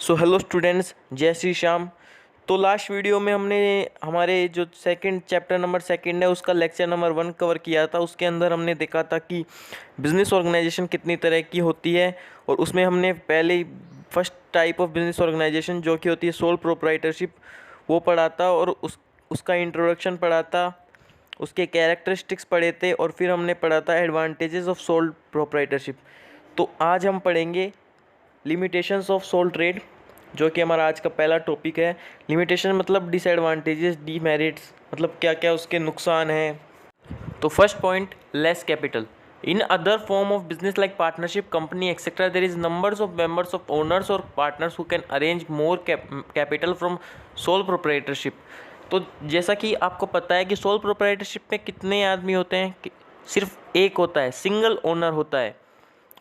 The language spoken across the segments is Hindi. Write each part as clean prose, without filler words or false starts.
सो हेलो स्टूडेंट्स, जय श्री श्याम। तो लास्ट वीडियो में हमने हमारे जो सेकंड चैप्टर नंबर सेकंड है उसका लेक्चर नंबर 1 कवर किया था। उसके अंदर हमने देखा था कि बिज़नेस ऑर्गेनाइजेशन कितनी तरह की होती है, और उसमें हमने पहले first type of business organisation जो कि होती है सोल प्रोप्राइटरशिप वो पढ़ा था, और उसका इंट्रोडक्शन पढ़ा था, उसके कैरेक्टरिस्टिक्स पढ़े थे, और फिर हमने पढ़ा था एडवांटेजेस ऑफ सोल प्रोप्राइटरशिप। तो आज हम पढ़ेंगे लिमिटेशंस ऑफ सोल ट्रेड, जो कि हमारा आज का पहला टॉपिक है। लिमिटेशन मतलब डिसएडवांटेजेस, डीमेरिट्स, मतलब क्या क्या उसके नुकसान हैं। तो first point, less capital. In other form of business like partnership, company etcetera, there is numbers of members of owners or partners who can arrange more capital from sole proprietorship. तो जैसा कि आपको पता है कि सोल प्रोप्राइटरशिप में कितने आदमी होते हैं, कि सिर्फ एक होता है, सिंगल ओनर होता है।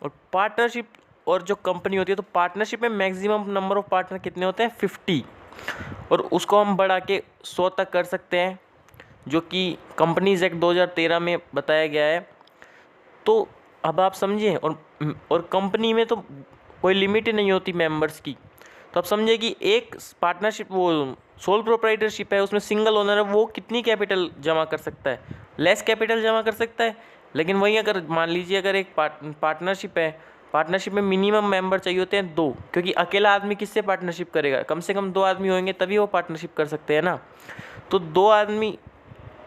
और पार्टनरशिप और जो कंपनी होती है, तो पार्टनरशिप में मैक्सिमम नंबर ऑफ पार्टनर कितने होते हैं, 50, और उसको हम बढ़ा के 100 तक कर सकते हैं, जो कि कंपनीज एक्ट 2013 में बताया गया है। तो अब आप समझिए, और कंपनी में तो कोई लिमिट ही नहीं होती मेंबर्स की। तो आप समझिए कि एक पार्टनरशिप, वो सोल प्रोप्राइटरशिप है, उसमें सिंगल ओनर है, वो कितनी कैपिटल जमा कर सकता है, लेस कैपिटल जमा कर सकता है। लेकिन वहीं अगर मान लीजिए अगर एक पार्टनरशिप है, पार्टनरशिप में मिनिमम मेंबर चाहिए होते हैं 2, क्योंकि अकेला आदमी किससे पार्टनरशिप करेगा, कम से कम 2 आदमी होंगे तभी वो पार्टनरशिप कर सकते हैं ना। तो 2 आदमी,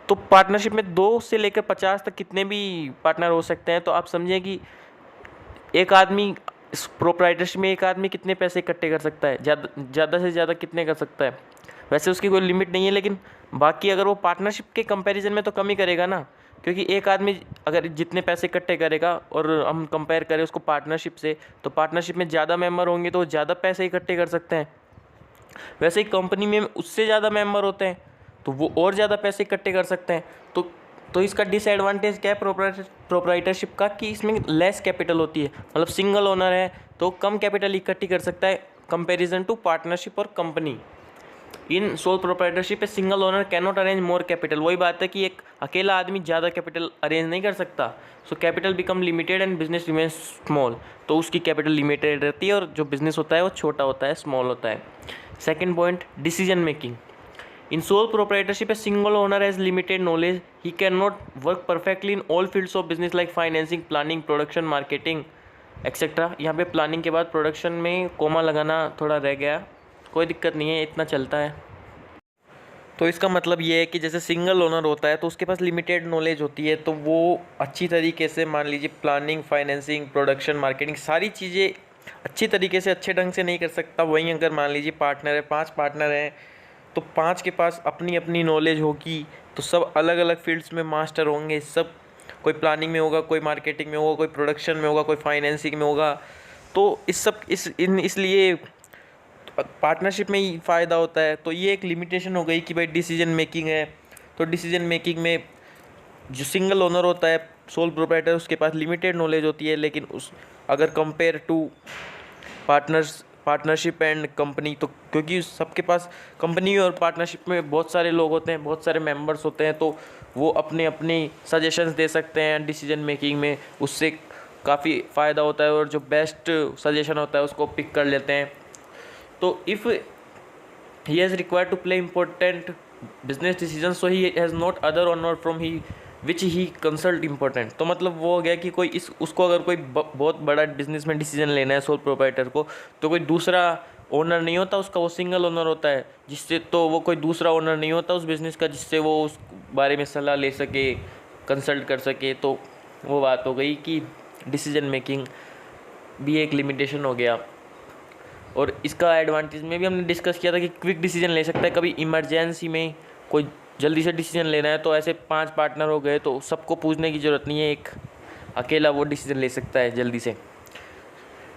तो पार्टनरशिप में 2 से लेकर 50 तक कितने भी पार्टनर हो सकते हैं। तो आप समझिए कि एक आदमी इस प्रोप्राइटरशिप में एक आदमी कितने पैसे इकट्ठे कर सकता है, ज़्यादा से ज़्यादा कितने कर सकता है। वैसे उसकी कोई लिमिट नहीं है, लेकिन बाकी अगर वो पार्टनरशिप के कंपैरिजन में तो कम ही करेगा ना, क्योंकि एक आदमी अगर जितने पैसे इकट्ठे करेगा और हम कंपेयर करें उसको पार्टनरशिप से, तो पार्टनरशिप में ज़्यादा मेंबर होंगे तो वो ज़्यादा पैसे इकट्ठे कर सकते हैं। वैसे ही कंपनी में उससे ज़्यादा मेंबर होते हैं तो वो और ज़्यादा पैसे इकट्ठे कर सकते हैं। तो इसका डिसएडवांटेज क्या है प्रोप्राइटरशिप का, कि इसमें लेस कैपिटल होती है, मतलब सिंगल ओनर है तो कम कैपिटल इकट्ठी कर सकता है कंपैरिजन टू पार्टनरशिप और company. In sole proprietorship a single owner can not arrange more capital. वही बात है कि एक अकेला आदमी ज़्यादा कैपिटल अरेंज नहीं कर सकता। So capital become limited and business remains small. तो उसकी कैपिटल लिमिटेड रहती है और जो बिजनेस होता है वो छोटा होता है, स्मॉल होता है। Second point, decision making. In sole proprietorship, a single owner has limited knowledge. He cannot work perfectly in all fields of business like financing, planning, production, marketing, etc. यहाँ पे प्लानिंग के बाद प्रोडक्शन में कोमा लगाना थोड़ा रह गया, कोई दिक्कत नहीं है, इतना चलता है। तो इसका मतलब ये है कि जैसे सिंगल ओनर होता है तो उसके पास लिमिटेड नॉलेज होती है, तो वो अच्छी तरीके से मान लीजिए प्लानिंग, फाइनेंसिंग, प्रोडक्शन, मार्केटिंग सारी चीज़ें अच्छी तरीके से अच्छे ढंग से नहीं कर सकता। वहीं अगर मान लीजिए पार्टनर है, 5 पार्टनर हैं, तो 5 के पास अपनी अपनी नॉलेज होगी, तो सब अलग अलग फील्ड्स में मास्टर होंगे। सब कोई प्लानिंग में होगा, कोई मार्केटिंग में होगा, कोई प्रोडक्शन में होगा, कोई फाइनेंसिंग में होगा। तो इसलिए पार्टनरशिप में ही फ़ायदा होता है। तो ये एक लिमिटेशन हो गई कि भाई डिसीजन मेकिंग है, तो डिसीजन मेकिंग में जो सिंगल ओनर होता है सोल प्रोप्राइटर, उसके पास लिमिटेड नॉलेज होती है। लेकिन उस अगर compare to partnership and company, तो क्योंकि सबके पास कंपनी और पार्टनरशिप में बहुत सारे लोग होते हैं, बहुत सारे मेंबर्स होते हैं, तो वो अपने अपने सजेशंस दे सकते हैं डिसीजन मेकिंग में, उससे काफ़ी फ़ायदा होता है और जो बेस्ट सजेशन होता है उसको पिक कर लेते हैं। तो if he has required to play important business decisions, so he has not other honor from he which he consult important। तो मतलब वो हो गया कि कोई उसको अगर कोई बहुत बड़ा बिजनेस में डिसीजन लेना है सोल प्रोप्राइटर को, तो कोई दूसरा ओनर नहीं होता उसका, वो सिंगल ओनर होता है, जिससे तो वो कोई दूसरा ओनर नहीं होता उस बिज़नेस का जिससे वो उस बारे में सलाह ले सके, कंसल्ट कर सके। तो वो बात हो गई कि डिसीजन मेकिंग भी एक लिमिटेशन हो गया। और इसका एडवांटेज में भी हमने डिस्कस किया था कि क्विक डिसीजन ले सकता है, कभी इमरजेंसी में कोई जल्दी से डिसीजन लेना है, तो ऐसे 5 पार्टनर हो गए तो सबको पूछने की ज़रूरत नहीं है, एक अकेला वो डिसीजन ले सकता है जल्दी से।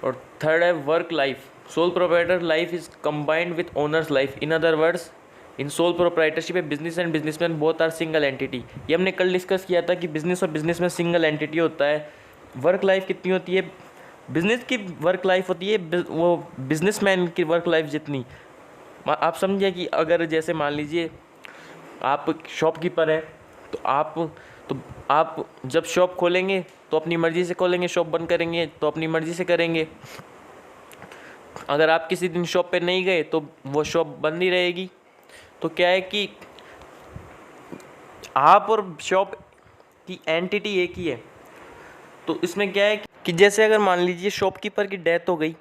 और थर्ड है work life. Sole proprietor life is combined with owners life. In other words, in sole proprietorship है business and businessman both are single entity. ये हमने कल डिस्कस किया था कि बिजनेस और बिजनेसमैन सिंगल एंटिटी होता है। वर्क लाइफ कितनी होती है, बिजनेस की वर्क लाइफ होती है वो बिजनेसमैन की वर्क लाइफ जितनी। आप समझिए कि अगर जैसे मान लीजिए आप शॉपकीपर है, तो आप जब शॉप खोलेंगे तो अपनी मर्ज़ी से खोलेंगे, शॉप बंद करेंगे तो अपनी मर्ज़ी से करेंगे। अगर आप किसी दिन शॉप पे नहीं गए तो वो शॉप बंद ही रहेगी। तो क्या है कि आप और शॉप की एंटिटी एक ही है। तो इसमें क्या है कि जैसे अगर मान लीजिए शॉपकीपर की डेथ हो गई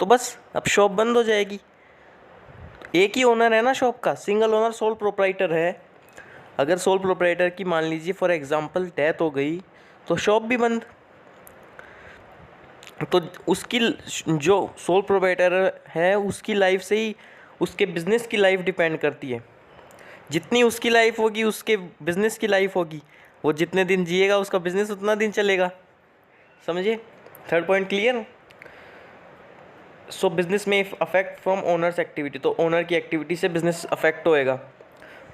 तो बस अब शॉप बंद हो जाएगी। एक ही ओनर है ना शॉप का, सिंगल ओनर सोल प्रोप्राइटर है। अगर सोल प्रोप्राइटर की मान लीजिए फॉर एग्जांपल डेथ हो गई तो शॉप भी बंद। तो उसकी जो सोल प्रोप्राइटर है उसकी लाइफ से ही उसके बिज़नेस की लाइफ डिपेंड करती है। जितनी उसकी लाइफ होगी उसके बिज़नेस की लाइफ होगी। वो जितने दिन जिएगा उसका बिज़नेस उतना दिन चलेगा। समझिए, थर्ड पॉइंट क्लियर। सो बिजनेस में अफेक्ट फ्रॉम ओनर्स एक्टिविटी, तो ओनर की एक्टिविटी से बिजनेस अफेक्ट होएगा।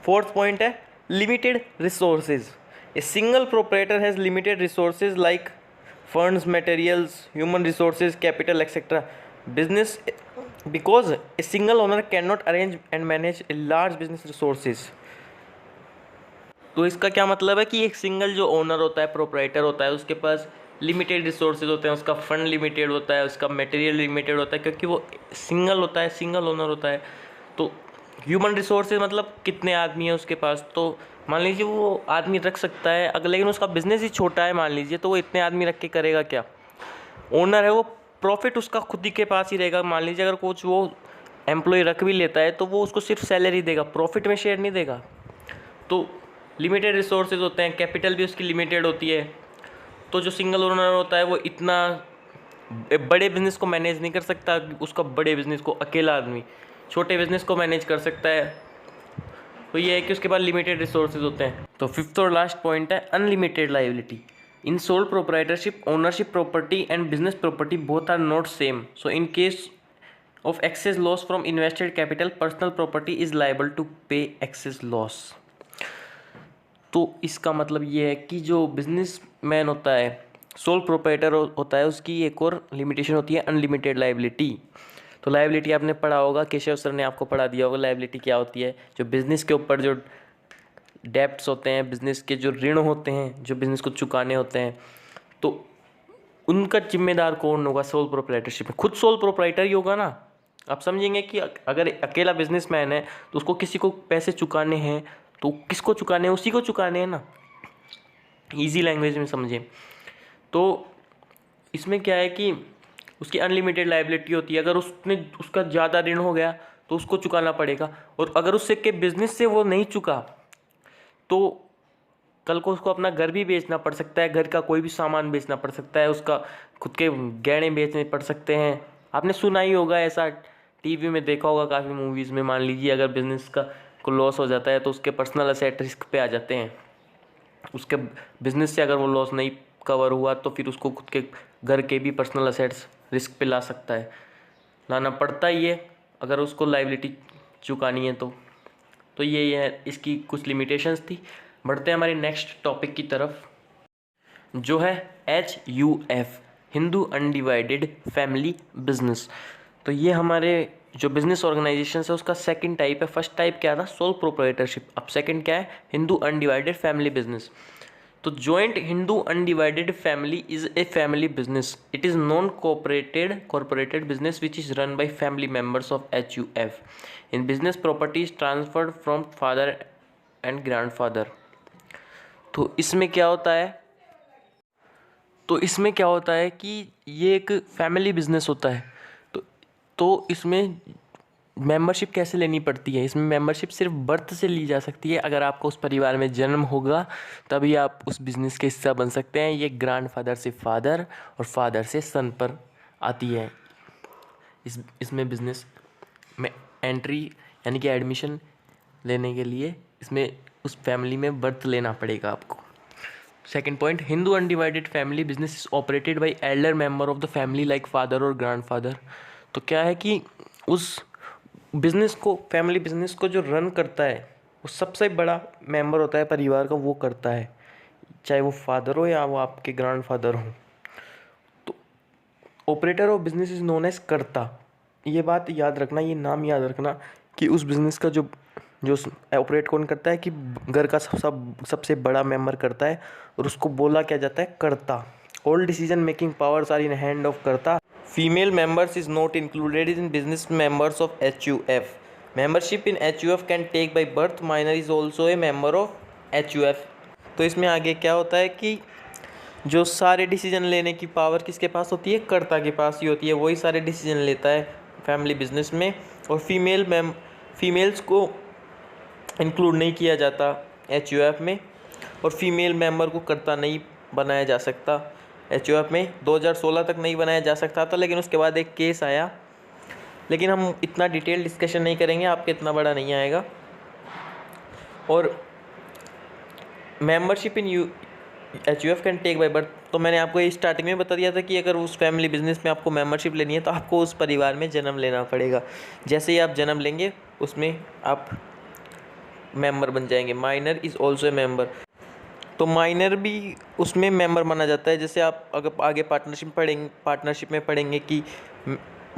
फोर्थ पॉइंट है limited resources. A single proprietor has limited resources like funds, materials, human resources, capital etcetera. Business because a single owner can not arrange and manage a large business resources. तो इसका क्या मतलब है कि एक सिंगल जो ओनर होता है, प्रोप्राइटर होता है, उसके पास लिमिटेड रिसोर्सेज होते हैं, उसका फंड लिमिटेड होता है, उसका मटेरियल लिमिटेड होता है, क्योंकि वो सिंगल होता है, सिंगल ओनर होता है। तो ह्यूमन रिसोर्सेज मतलब कितने आदमी है उसके पास, तो मान लीजिए वो आदमी रख सकता है अगर, लेकिन उसका बिजनेस ही छोटा है मान लीजिए, तो वो इतने आदमी रख के करेगा क्या। ओनर है वो, प्रॉफिट उसका खुद ही के पास ही रहेगा। मान लीजिए अगर कुछ वो एम्प्लॉय रख भी लेता है तो वो उसको सिर्फ सैलरी देगा, प्रॉफिट में शेयर नहीं देगा। तो लिमिटेड रिसोर्सेज होते हैं, कैपिटल भी उसकी लिमिटेड होती है। तो जो सिंगल ओनर होता है वो इतना बड़े बिजनेस को मैनेज नहीं कर सकता। उसका बड़े बिजनेस को अकेला आदमी छोटे बिजनेस को मैनेज कर सकता है। तो ये है कि उसके पास लिमिटेड रिसोर्सेज होते हैं। तो फिफ्थ और लास्ट पॉइंट है unlimited liability. In sole proprietorship, ownership property and business property both are not same. So in case of excess loss from invested capital, personal property is liable to pay excess loss। तो इसका मतलब ये है कि जो बिजनेसमैन होता है, सोल प्रोप्राइटर होता है, उसकी एक और लिमिटेशन होती है अनलिमिटेड लायबिलिटी। तो लायबिलिटी आपने पढ़ा होगा, केशव सर ने आपको पढ़ा दिया होगा लायबिलिटी क्या होती है। जो बिज़नेस के ऊपर जो डेब्ट्स होते हैं, बिज़नेस के जो ऋण होते हैं, जो बिज़नेस को चुकाने होते हैं, तो उनका जिम्मेदार कौन होगा सोल प्रोप्राइटरशिप में। खुद सोल प्रोप्राइटर ही होगा ना। आप समझेंगे कि अगर अकेला बिजनेसमैन है तो उसको किसी को पैसे चुकाने हैं तो किसको चुकाने हैं, उसी को चुकाने हैं ना। इजी लैंग्वेज में समझें तो इसमें क्या है कि उसकी अनलिमिटेड लायबिलिटी होती है। अगर उसका ज़्यादा ऋण हो गया तो उसको चुकाना पड़ेगा, और अगर उससे के बिजनेस से वो नहीं चुका तो कल को उसको अपना घर भी बेचना पड़ सकता है, घर का कोई भी सामान बेचना पड़ सकता है, उसका खुद के गहने बेचने पड़ सकते हैं। आपने सुना ही होगा, ऐसा टीवी में देखा होगा काफ़ी मूवीज़ में। मान लीजिए अगर बिजनेस का को लॉस हो जाता है तो उसके पर्सनल असेट रिस्क पे आ जाते हैं। उसके बिजनेस से अगर वो लॉस नहीं कवर हुआ तो फिर उसको खुद के घर के भी पर्सनल असेट्स रिस्क पे ला सकता है, लाना पड़ता ही है अगर उसको लायबिलिटी चुकानी है तो ये है, इसकी कुछ लिमिटेशंस थी। बढ़ते हैं हमारे नेक्स्ट टॉपिक की तरफ, जो है HUF, Hindu undivided family business. तो ये हमारे जो बिजनेस ऑर्गेनाइजेशन है उसका सेकंड टाइप है। फर्स्ट टाइप क्या था, सोल प्रोप्राइटरशिप। अब सेकंड क्या है, हिंदू अनडिवाइडेड फैमिली बिजनेस। तो joint Hindu undivided family is a family business. It is non corporated business which is run by family members of HUF। In business property is transferred from father and grandfather. तो इसमें क्या होता है कि ये एक फैमिली बिजनेस होता है। तो इसमें मेंबरशिप कैसे लेनी पड़ती है, इसमें मेंबरशिप सिर्फ बर्थ से ली जा सकती है। अगर आपको उस परिवार में जन्म होगा तभी आप उस बिज़नेस के हिस्सा बन सकते हैं। ये ग्रैंडफादर से फादर और फादर से सन पर आती है। इसमें बिज़नेस में एंट्री यानी कि एडमिशन लेने के लिए इसमें उस फैमिली में बर्थ लेना पड़ेगा आपको। Second point, Hindu undivided family business is operated by Elder member of the family like father और ग्रैंडफादर। तो क्या है कि उस बिज़नेस को, फैमिली बिजनेस को जो रन करता है वो सबसे बड़ा मेंबर होता है परिवार का, वो करता है, चाहे वो फादर हो या वो आपके ग्रैंडफादर हो। तो operator of business is known as karta. ये बात याद रखना, ये नाम याद रखना कि उस बिज़नेस का जो ऑपरेट कौन करता है, कि घर का सबसे बड़ा मेंबर करता है, और उसको बोला क्या जाता है, karta. All decision making powers are in hand of karta. Female members is not included in business members of HUF. Membership in HUF can take by birth. Minor is also a member of HUF. तो इसमें आगे क्या होता है कि जो सारे डिसीजन लेने की पावर किसके पास होती है, कर्ता के पास ही होती है, वही सारे डिसीजन लेता है फैमिली बिजनेस में। और फीमेल्स को इंक्लूड नहीं किया जाता HUF में, और फीमेल मेंबर को कर्ता नहीं बनाया जा सकता HUF में। 2016 तक नहीं बनाया जा सकता था, लेकिन उसके बाद एक केस आया, लेकिन हम इतना डिटेल डिस्कशन नहीं करेंगे, आपके इतना बड़ा नहीं आएगा। और membership in HUF can take by birth, तो मैंने आपको ये स्टार्टिंग में बता दिया था कि अगर उस फैमिली बिजनेस में आपको मेंबरशिप लेनी है तो आपको उस परिवार में जन्म लेना पड़ेगा। जैसे ही आप जन्म लेंगे उसमें आप मेंबर बन जाएंगे। Minor is also a member, तो माइनर भी उसमें मेंबर माना जाता है। जैसे आप अगर आगे पार्टनरशिप में पढ़ेंगे कि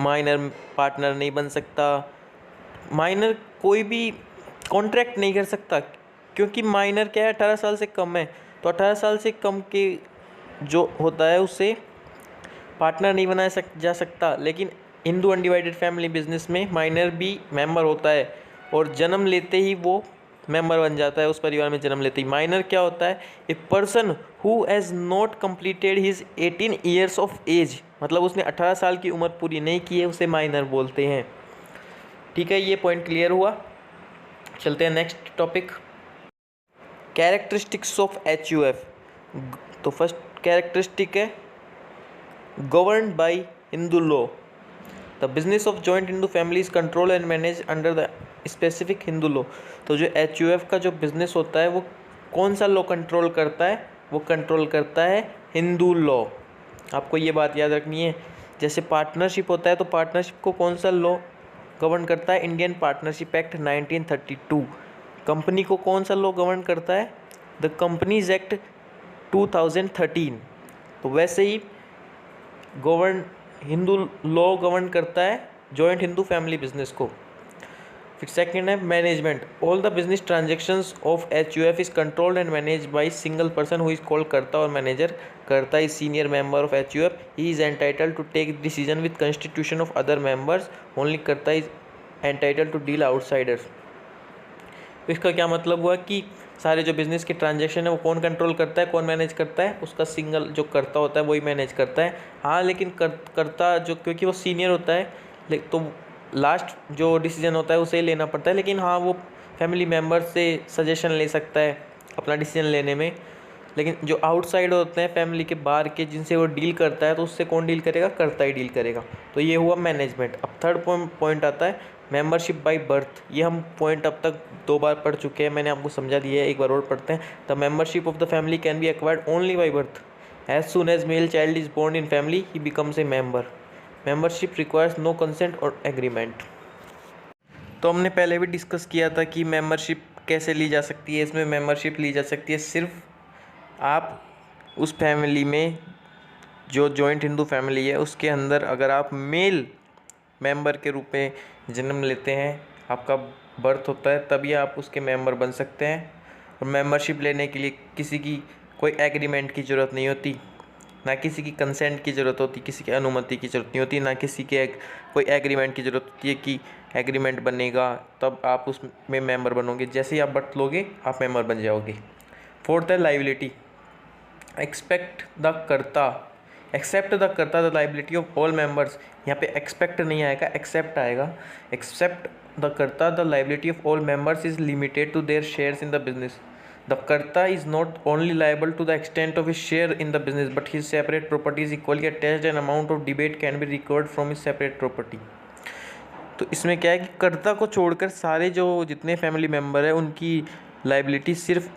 माइनर पार्टनर नहीं बन सकता, माइनर कोई भी कॉन्ट्रैक्ट नहीं कर सकता, क्योंकि माइनर क्या है, 18 साल से कम है। तो 18 साल से कम के जो होता है उससे पार्टनर नहीं बनाया जा सकता। लेकिन हिंदू अनडिवाइडेड फैमिली बिजनेस में माइनर भी मेंबर होता है, और जन्म लेते ही वो मेंबर बन जाता है उस परिवार में जन्म लेते ही। माइनर क्या होता है, a person who has not completed his 18 years of age, मतलब उसने 18 साल की उम्र पूरी नहीं की है, उसे माइनर बोलते हैं। ठीक है, ये पॉइंट क्लियर हुआ। चलते हैं next topic, characteristics of HUF। तो फर्स्ट कैरेक्टरिस्टिक है governed bye Hindu law. The business of joint Hindu family is control and manage under the specific Hindu law. तो जो HUF का जो बिजनेस होता है वो कौन सा लॉ कंट्रोल करता है, वो कंट्रोल करता है हिंदू लॉ। आपको ये बात याद रखनी है। जैसे पार्टनरशिप होता है, तो पार्टनरशिप को कौन सा लॉ गवर्न करता है, इंडियन पार्टनरशिप एक्ट 1932। कंपनी को कौन सा लॉ गवर्न करता है, द कंपनीज एक्ट 2013। तो वैसे ही हिंदू लॉ गवर्न करता है जॉइंट हिंदू फैमिली बिजनेस को। फिर सेकंड है management. All the business transactions of HUF is controlled and manage by single person who is called karta or manager. Karta is senior member of HUF, he is entitled to take decision with constitution of other members, only karta is entitled to deal outsiders. इसका क्या मतलब हुआ कि सारे जो बिज़नेस के ट्रांजैक्शन है वो कौन कंट्रोल करता है, कौन मैनेज करता है, उसका सिंगल जो कर्ता होता है वही मैनेज करता है। हाँ, लेकिन कर्ता जो, क्योंकि वो सीनियर होता है तो लास्ट जो डिसीजन होता है उसे ही लेना पड़ता है। लेकिन हाँ, वो फैमिली मेम्बर से सजेशन ले सकता है अपना डिसीजन लेने में। लेकिन जो आउटसाइड होते हैं फैमिली के बाहर के, जिनसे वो डील करता है, तो उससे कौन डील करेगा, कर्ता ही डील करेगा। तो ये हुआ मैनेजमेंट। अब थर्ड पॉइंट आता है मेंबरशिप बाय बर्थ। ये हम पॉइंट अब तक 2 बार पढ़ चुके हैं, मैंने आपको समझा दिया है, एक बार और पढ़ते हैं। The membership of the family can be acquired only by birth. As soon as male child is born in family he becomes a member. Membership requires no consent और एग्रीमेंट। तो हमने पहले भी डिस्कस किया था कि मेंबरशिप कैसे ली जा सकती है। इसमें मेंबरशिप ली जा सकती है सिर्फ आप उस फैमिली में, जो जॉइंट हिंदू फैमिली है उसके अंदर, अगर आप मेल मेंबर के रूप में जन्म लेते हैं, आपका बर्थ होता है, तभी आप उसके मेंबर बन सकते हैं। और मेंबरशिप लेने के लिए किसी की कोई एग्रीमेंट की ज़रूरत नहीं होती, ना किसी की कंसेंट की ज़रूरत होती, किसी की अनुमति की ज़रूरत नहीं होती, ना किसी के कोई एग्रीमेंट की ज़रूरत होती है कि एग्रीमेंट बनेगा तब आप उसमें मेंबर बनोगे। जैसे ही आप बर्थ लोगे आप मेंबर बन जाओगे। फोर्थ है liability. Expect the karta the liability of all members. यहाँ पे एक्सपेक्ट नहीं आएगा, एक्सेप्ट आएगा। Except the karta the liability of all members is limited to their shares in the business. The karta is not only liable to the extent of his share in the business but his separate property is equally attached and amount of debit can be recovered from his separate property. तो इसमें क्या है कि कर्ता को छोड़कर सारे जो जितने फैमिली मेम्बर हैं उनकी लाइबिलिटी सिर्फ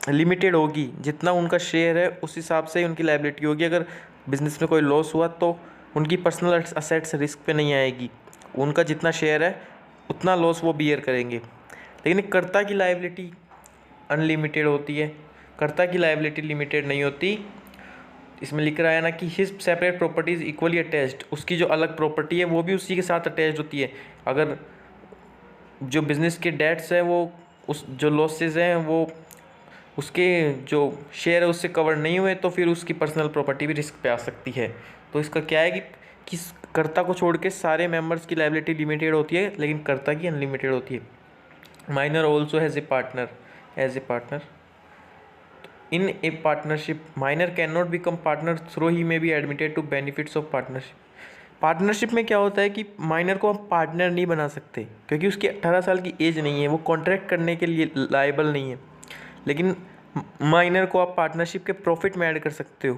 लिमिटेड होगी, जितना उनका शेयर है उस हिसाब से उनकी लाइबिलिटी होगी। अगर बिजनेस में कोई लॉस हुआ तो उनकी पर्सनल असेट्स रिस्क पे नहीं आएगी, उनका जितना शेयर है उतना लॉस वो बियर करेंगे। लेकिन कर्ता की लाइबिलिटी अनलिमिटेड होती है, कर्ता की लाइबिलिटी लिमिटेड नहीं होती। इसमें लिख रहा है ना कि his separate properties equally attached, उसकी जो अलग प्रॉपर्टी है वो भी उसी के साथ अटैच्ड होती है। अगर जो बिज़नेस के डेट्स हैं वो उस जो लॉसेस हैं वो उसके जो शेयर है उससे कवर नहीं हुए तो फिर उसकी पर्सनल प्रॉपर्टी भी रिस्क पे आ सकती है। तो इसका क्या है कि कर्ता को छोड़ के सारे मेंबर्स की लायबिलिटी लिमिटेड होती है, लेकिन कर्ता की अनलिमिटेड होती है। Minor also has a partner in a partnership. Minor can not become partner though he may be admitted to benefits of partnership. Partnership में क्या होता है कि माइनर को हम पार्टनर नहीं बना सकते क्योंकि उसकी 18 साल की एज नहीं है, वो कॉन्ट्रैक्ट करने के लिए लायबल नहीं है। लेकिन माइनर को आप पार्टनरशिप के प्रॉफिट में ऐड कर सकते हो।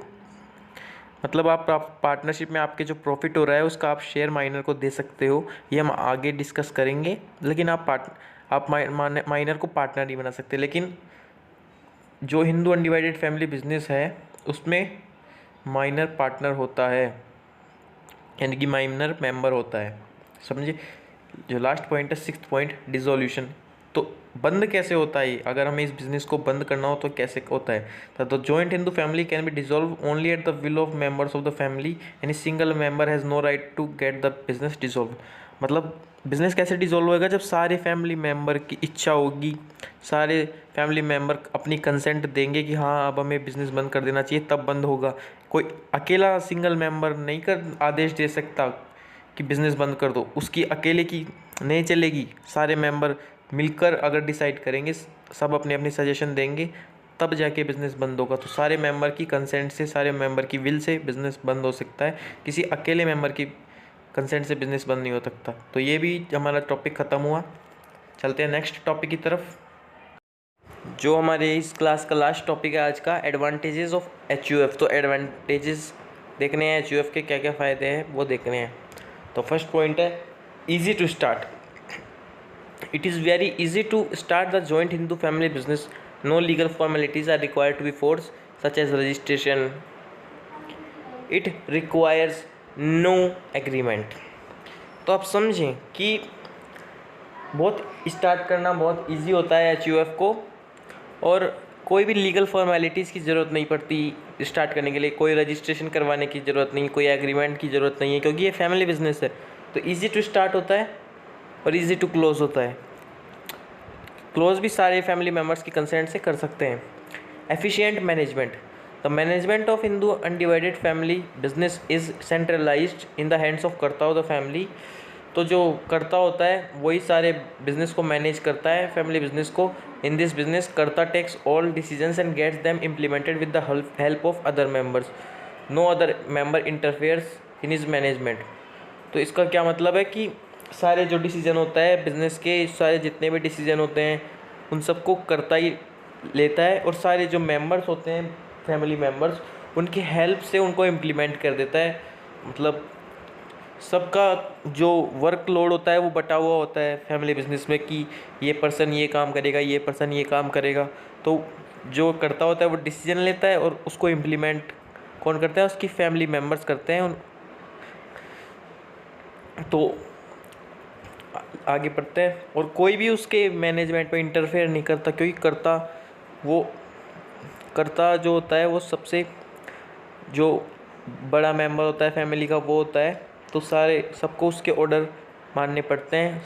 मतलब आप पार्टनरशिप में आपके जो प्रॉफिट हो रहा है उसका आप शेयर माइनर को दे सकते हो, ये हम आगे डिस्कस करेंगे। लेकिन आप माइनर को पार्टनर नहीं बना सकते। लेकिन जो हिंदू अनडिवाइडेड फैमिली बिजनेस है उसमें माइनर पार्टनर होता है, यानी कि माइनर मेंबर होता है। समझे? जो लास्ट पॉइंट है 6th पॉइंट, डिसोल्यूशन। तो बंद कैसे होता है? अगर हमें इस बिज़नेस को बंद करना हो तो कैसे होता है? The joint Hindu family can be dissolve only at the will of members of the family. Any single member has no right to get the business dissolve. मतलब बिज़नेस कैसे डिसॉल्व होएगा? जब सारे फैमिली मेंबर की इच्छा होगी, सारे फैमिली मेंबर अपनी कंसेंट देंगे कि हाँ अब हमें बिज़नेस बंद कर देना चाहिए, तब बंद होगा। कोई अकेला सिंगल मेंबर नहीं कर आदेश दे सकता कि बिज़नेस बंद कर दो, उसकी अकेले की नहीं चलेगी। सारे मेंबर मिलकर अगर डिसाइड करेंगे, सब अपने अपने सजेशन देंगे, तब जाके बिज़नेस बंद होगा। तो सारे मेंबर की कंसेंट से, सारे मेंबर की विल से बिज़नेस बंद हो सकता है, किसी अकेले मेंबर की कंसेंट से बिज़नेस बंद नहीं हो सकता। तो ये भी हमारा टॉपिक ख़त्म हुआ। चलते हैं नेक्स्ट टॉपिक की तरफ, जो हमारे इस क्लास का लास्ट टॉपिक है आज का, एडवांटेजेस ऑफ HUF। तो एडवांटेजेस देखने हैं, HUF के क्या क्या फ़ायदे हैं वो देखने हैं। तो फर्स्ट पॉइंट है easy to start. It is very easy to start the joint Hindu family business. No legal formalities are required to be forced, such as registration. It requires no agreement. तो आप समझें कि बहुत स्टार्ट करना बहुत इजी होता है HUF को, और कोई भी लीगल फॉर्मेलिटीज़ की ज़रूरत नहीं पड़ती स्टार्ट करने के लिए। कोई रजिस्ट्रेशन करवाने की ज़रूरत नहीं, कोई एग्रीमेंट की ज़रूरत नहीं है, क्योंकि ये फैमिली बिजनेस है। तो ईजी टू स्टार्ट होता है और ईजी टू क्लोज होता है। क्लोज भी सारे फैमिली मेम्बर्स की कंसेंट से कर सकते हैं। Efficient management. The management of Hindu undivided family business is centralised in the hands of कर्ता ऑफ द फैमिली। तो जो कर्ता होता है वही सारे बिजनेस को मैनेज करता है, फैमिली बिजनेस को। In this business karta takes all decisions and gets them implemented with the help of other members. No other member interferes in his management. तो इसका क्या मतलब है कि सारे जो डिसीजन होता है बिज़नेस के, सारे जितने भी डिसीजन होते हैं उन सबको कर्ता ही लेता है, और सारे जो मेंबर्स होते हैं फैमिली मेंबर्स उनकी हेल्प से उनको इम्प्लीमेंट कर देता है। मतलब सबका जो वर्क लोड होता है वो बटा हुआ होता है फैमिली बिजनेस में कि ये पर्सन ये काम करेगा, ये पर्सन ये काम करेगा। तो जो करता होता है वो डिसीजन लेता है और उसको इम्प्लीमेंट कौन करता है? उसकी फैमिली मेम्बर्स करते हैं। तो आगे बढ़ते हैं, और कोई भी उसके मैनेजमेंट में इंटरफेयर नहीं करता, क्योंकि कर्ता जो होता है वो सबसे जो बड़ा मेंबर होता है फैमिली का वो होता है। तो सबको उसके ऑर्डर मानने पड़ते हैं,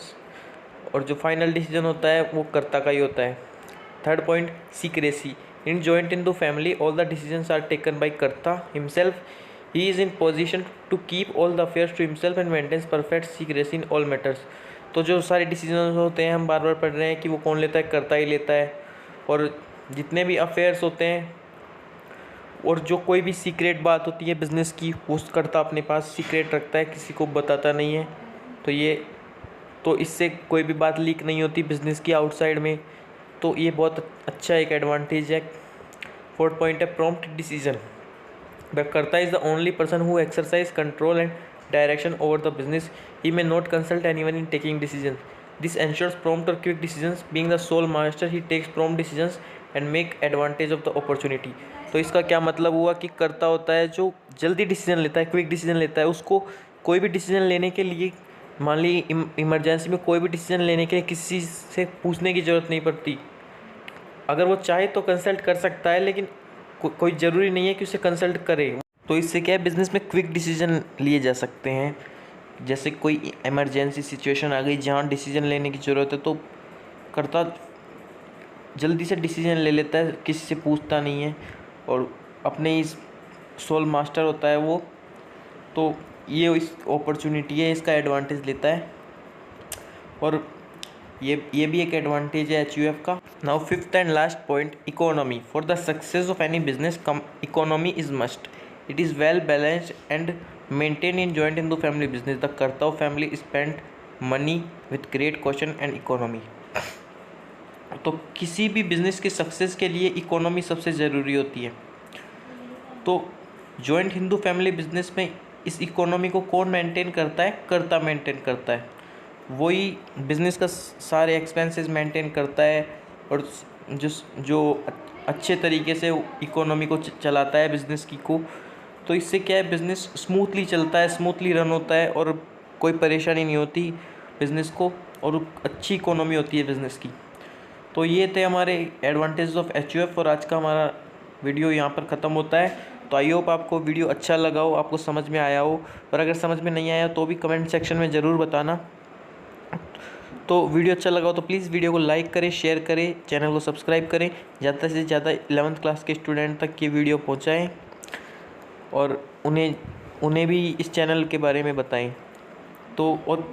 और जो फाइनल डिसीजन होता है वो कर्ता का ही होता है। Third point, secrecy. In joint in the family all the decisions are taken by karta himself. He is in position to keep all the affairs to himself and maintains perfect secrecy in all matters. तो जो सारे डिसीजन होते हैं, हम बार बार पढ़ रहे हैं कि वो कौन लेता है? कर्ता ही लेता है। और जितने भी अफेयर्स होते हैं और जो कोई भी सीक्रेट बात होती है बिज़नेस की, वो कर्ता अपने पास सीक्रेट रखता है, किसी को बताता नहीं है। तो इससे कोई भी बात लीक नहीं होती बिज़नेस की आउटसाइड में। तो ये बहुत अच्छा एक एडवांटेज है। फोर्थ पॉइंट है प्रॉम्प्ट डिसीजन। द कर्ता is the only person who exercise control and direction over the business. He may not consult anyone in taking decisions. This ensures prompt or quick decisions. Being the sole master, he takes prompt decisions and make advantage of the opportunity. तो इसका क्या मतलब हुआ कि कर्ता होता है जो जल्दी डिसीजन लेता है, क्विक डिसीजन लेता है। उसको कोई भी डिसीजन लेने के लिए, मान ली इमरजेंसी में कोई भी डिसीजन लेने के लिए किसी से पूछने की ज़रूरत नहीं पड़ती। अगर वो चाहे तो कंसल्ट कर सकता है, लेकिन कोई ज़रूरी नहीं है कि उसे कंसल्ट करे। तो इससे क्या है, बिज़नेस में क्विक डिसीजन लिए जा सकते हैं। जैसे कोई इमरजेंसी सिचुएशन आ गई जहाँ डिसीजन लेने की ज़रूरत है, तो कर्ता जल्दी से डिसीजन ले लेता है, किसी से पूछता नहीं है, और अपने इस सोल मास्टर होता है वो। तो ये इस अपॉर्चुनिटी है, इसका एडवांटेज लेता है। और ये भी एक एडवांटेज है HUF का। Now fifth and last point, economy. For the success of any business economy is must. It is well balanced and maintain in joint Hindu family business. The करताव family spend money with great caution and economy. तो किसी भी बिजनेस के सक्सेस के लिए इकोनॉमी सबसे ज़रूरी होती है। तो जॉइंट हिंदू फैमिली बिजनेस में इस इकोनॉमी को कौन मेंटेन करता है? कर्ता मेंटेन करता है। वही बिज़नेस का सारे एक्सपेंसेस मेंटेन करता है और जो अच्छे तरीके से इकोनॉमी को चलाता है बिज़नेस की को। तो इससे क्या है, बिज़नेस स्मूथली चलता है, स्मूथली रन होता है और कोई परेशानी नहीं होती बिज़नेस को, और अच्छी इकोनॉमी होती है बिज़नेस की। तो ये थे हमारे एडवांटेज ऑफ HUF, और आज का हमारा वीडियो यहाँ पर ख़त्म होता है। तो आई होप आपको वीडियो अच्छा लगा हो, आपको समझ में आया हो, और अगर समझ में नहीं आया तो भी कमेंट सेक्शन में ज़रूर बताना। तो वीडियो अच्छा लगा हो तो प्लीज़ वीडियो को लाइक करें, शेयर करें, चैनल को सब्सक्राइब करें, ज़्यादा से ज़्यादा 11th क्लास के स्टूडेंट तक ये वीडियो पहुँचाएँ और उन्हें भी इस चैनल के बारे में बताएं। तो और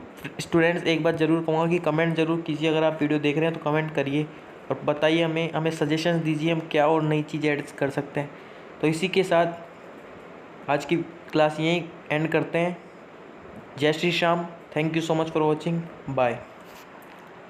स्टूडेंट्स, एक बात ज़रूर कहूँगा कि कमेंट ज़रूर कीजिए। अगर आप वीडियो देख रहे हैं तो कमेंट करिए और बताइए, हमें सजेशंस दीजिए हम क्या और नई चीज़ ऐड कर सकते हैं। तो इसी के साथ आज की क्लास यहीं एंड करते हैं। जय Shri Shyam. Thank you so much for watching. Bye.